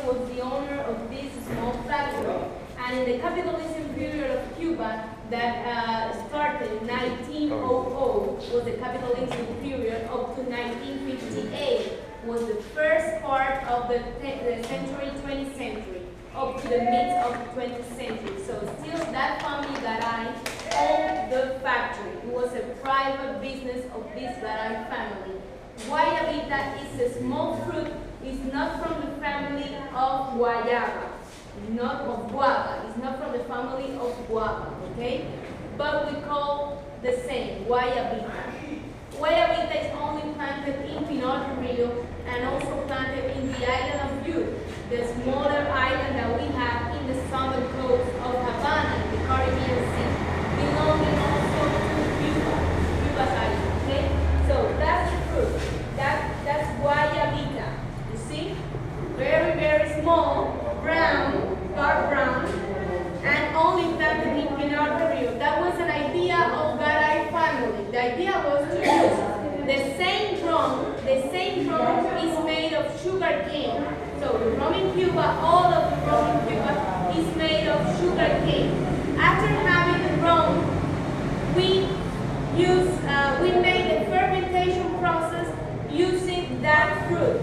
was the owner of this small factory. And in the capitalism period of Cuba that started in 1900 was the capitalism period up to 1958 was the first part of the century, 20th century, up to the mid of the 20th century. So still that family Garay owned the factory. It was a private business of this Garay family. Guayabita is a small fruit. It's not from the family of guayaba. Not of guava. It's not from the family of guava, okay? But we call the same, guayabita. Guayabita is only planted in Pinar Rio and also planted in the island of Ute, the smaller island that we have in the southern coast of Havana, in the Caribbean Sea, belonging also to Cuba's island, okay? So that's the fruit. That's guayabita. You see? Very, very small, brown, dark brown, and only planted in Pinar Rio. That was an idea of Garay family. The idea was to use the same rum. The same rum is made of sugar cane. So the rum in Cuba, all of the rum in Cuba is made of sugar cane. After having the rum, we made the fermentation process using that fruit.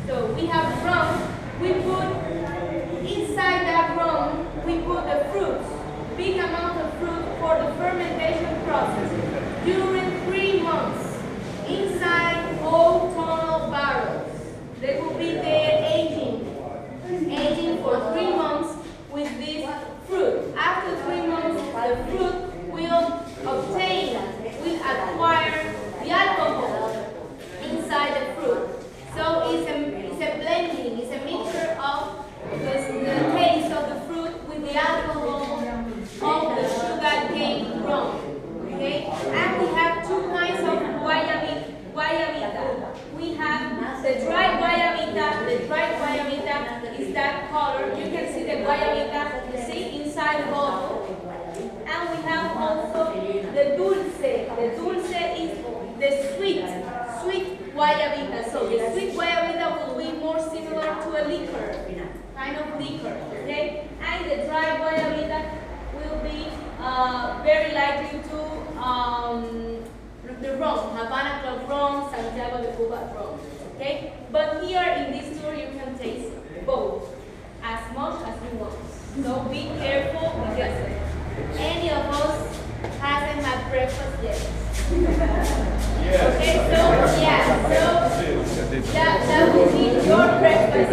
So we have rum. We put inside that rum, we put the fruits, big amount of fruit for the fermentation process during 3 months inside old tunnel barrels. They will be there aging for 3 months with this fruit. After 3 months, the fruit will acquire the alcohol inside the fruit. So it's a blending, it's a mixture of the taste of the fruit with the alcohol of the sugar cane rum. Okay? And we have two kinds of guayabita. We have the dry guayabita. The dry guayabita is that color. You can see the guayabita, you see, inside the bottle. And we have also the dulce. The dulce is the sweet guayabita. So the sweet guayabita will be more similar to a liquor, kind of liquor, okay? And the dry guayabita will be very likely to the rum, Havana Club rum, Santiago de Cuba rum, okay? But here in this tour you can taste both, as much as you want. So be careful because any of us hasn't had breakfast yet. Okay, so that will be your breakfast.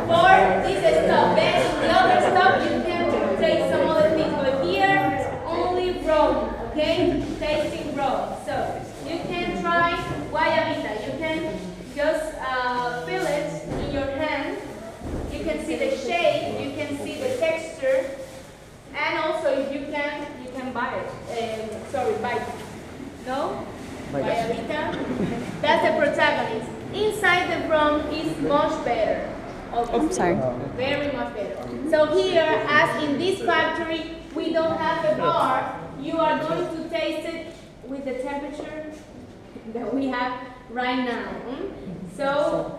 For this stuff, then the other stuff you can taste some other things, but here only rum, okay? Tasting rum. So you can try guayabita. You can just feel it in your hand. You can see the shape, you can see the texture, and also if you can buy it. Bite it. No? Guayabita. That's the protagonist. Inside the rum is much better. Oh, sorry. Very much better. So here, as in this factory, we don't have a bar. You are going to taste it with the temperature that we have right now. So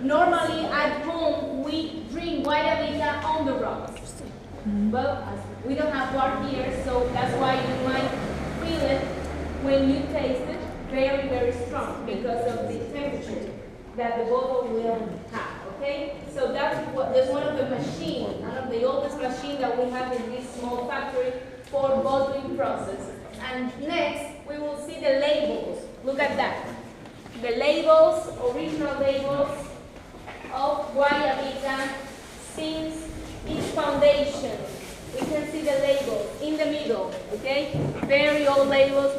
normally at home we drink guayabita on the rocks. But we don't have bar here, so that's why you might feel it when you taste it very, very strong because of the temperature that the bottle will have. Okay, so that's one of the machines, one of the oldest machines that we have in this small factory for bottling process. And next, we will see the labels. Look at that. The labels, original labels of guayabita since its foundation. We can see the labels in the middle, okay? Very old labels,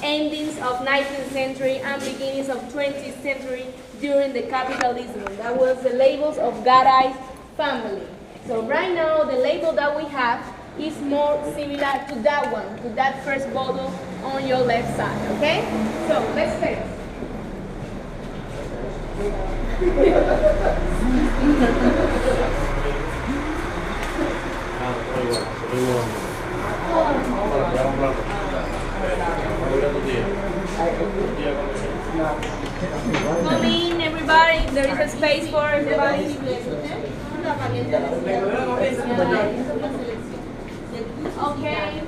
endings of 19th century and beginnings of 20th century during the capitalism. That was the labels of Garay's family. So right now, the label that we have is more similar to that one, to that first bottle on your left side, okay? So let's taste. Come in, everybody. everybody. There is a space for everybody. Okay.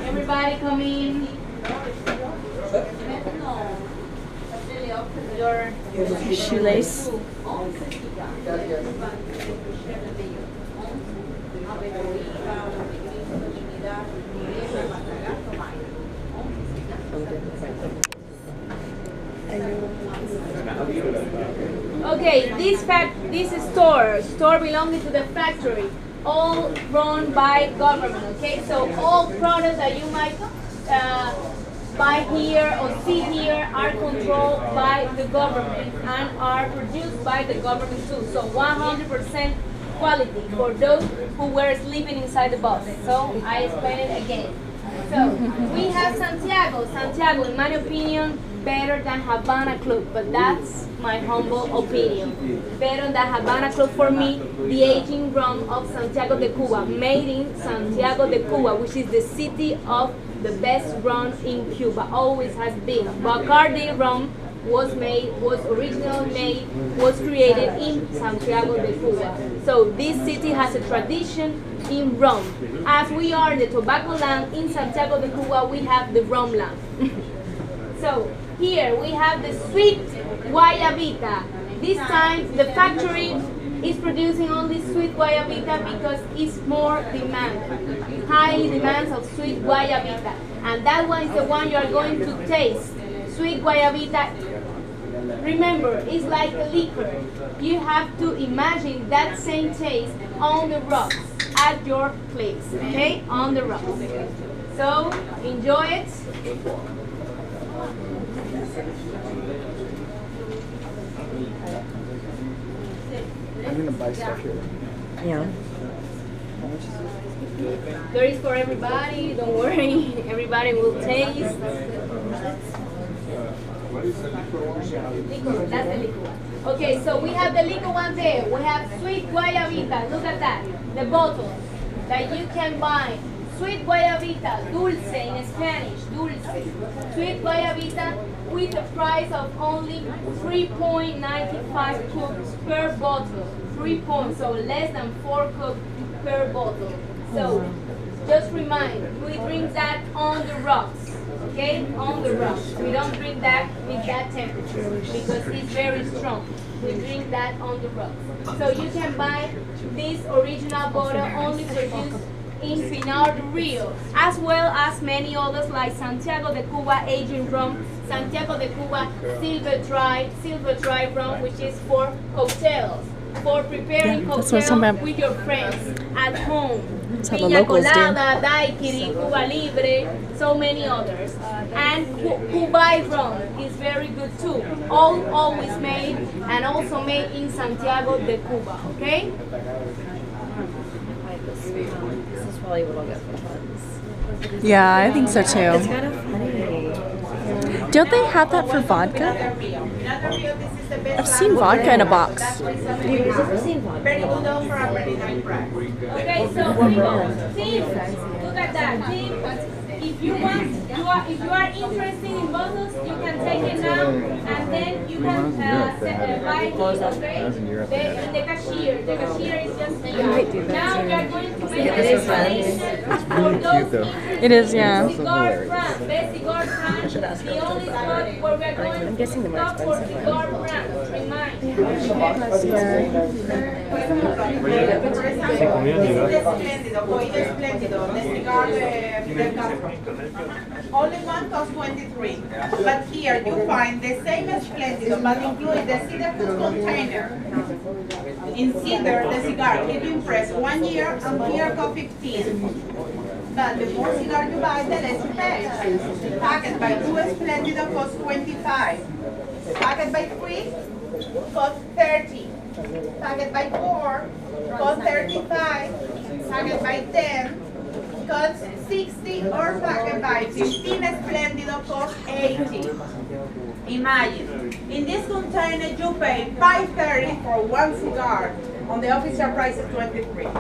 Everybody come in. Your shoelace. Okay, this store belonging to the factory, all run by government. Okay, so all products that you might buy here or see here are controlled by the government and are produced by the government too. So 100% quality for those who were sleeping inside the bus. So I explain it again. So we have Santiago. Santiago, in my opinion, better than Havana Club, but that's my humble opinion. Better than Havana Club for me, the aging rum of Santiago de Cuba, made in Santiago de Cuba, which is the city of the best rum in Cuba, always has been. Bacardi rum was created in Santiago de Cuba. So this city has a tradition in rum. As we are in the tobacco land, in Santiago de Cuba we have the rum land. So here we have the sweet guayabita. This time the factory is producing only sweet guayabita because it's more demand, highly demands of sweet guayabita. And that one is the one you are going to taste. Sweet guayabita, remember, it's like a liquor. You have to imagine that same taste on the rocks at your place, okay? On the rocks. So enjoy it. I'm gonna buy stuff here. Yeah. There is for everybody, don't worry. Everybody will taste. Liquor, that's the liquor one. Okay, so we have the liquor one there. We have sweet guayabita. Look at that. The bottle that you can buy. Sweet guayabita, dulce in Spanish, dulce. Sweet guayabita with a price of only 3.95 cups per bottle. 3 points, so less than 4 cups per bottle. So just remind, we drink that on the rocks. Okay, on the rocks. We don't drink that with that temperature because it's very strong. We drink that on the rocks. So you can buy this original bottle only produced in Pinar del Rio, as well as many others like Santiago de Cuba aging rum, Santiago de Cuba silver dry rum, which is for cocktails, for preparing cocktails with your friends at home. Piña colada, daiquiri, Cuba Libre, so many others. And Cuba rum is very good too. All always made and also made in Santiago de Cuba, okay? This is probably what I'll get for buns. Yeah, I think so too. It's kind of funny. Don't they have that for vodka? I've seen vodka in a box. Have you ever seen vodka? Okay, so Tim, look at that. Tim, if you are interested in bottles, you can take it now, and then you can buy these, okay? In the cashier. The cashier is just here. Now we are going to make a destination for those interested. It is, yeah. Cigar brand, best cigar brand, the only spot where we are going to stop for cigar brands. Remind. Only one costs 23, but here you find the same Esplendido, but include the cedar food container. In cedar, the cigar can be pressed 1 year, and here costs 15. But the more cigar you buy, the less you pay. Packed by 2 Esplendido costs 25. Packed by 3 costs 30. Packed by 4 costs 35. Packed by 10 costs 60, or packed by 15 Esplendido costs 80. Imagine, in this container you pay $5.30 for one cigar. On the official price is $23.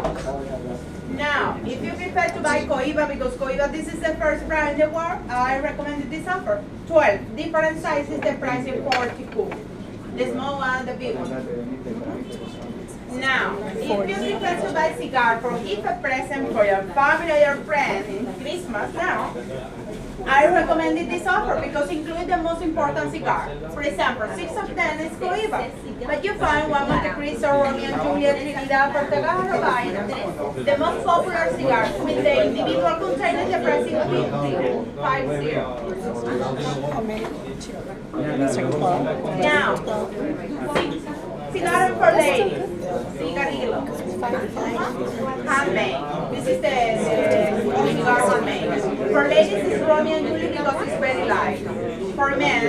Now, if you prefer to buy Cohiba, because Cohiba, this is the first brand in the world, I recommend this offer. 12 different sizes, the price is $42. The small one, the big one. Now, if you prefer to buy cigar for gift a present for your family or your friend in Christmas now, I recommended this offer because it includes the most important cigar. For example, 6 of them is Cohiba, but you find one Monte Cristo, Romeo and Juliet, Trinidad, Portugal, or Vaina, the most popular cigar with the individual container, the price is 50. Now, cigar for ladies, cigarillo, handmade. This is the cigar handmade. For ladies, it's Romeo and Juliet because it's very light. For men,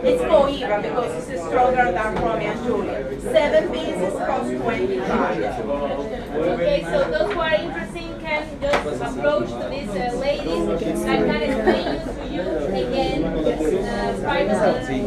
it's Cohiba because it's stronger than Romeo and Juliet. 7 pieces cost $25. Okay, so those who are interested can just approach to these ladies. I can explain to you again privately.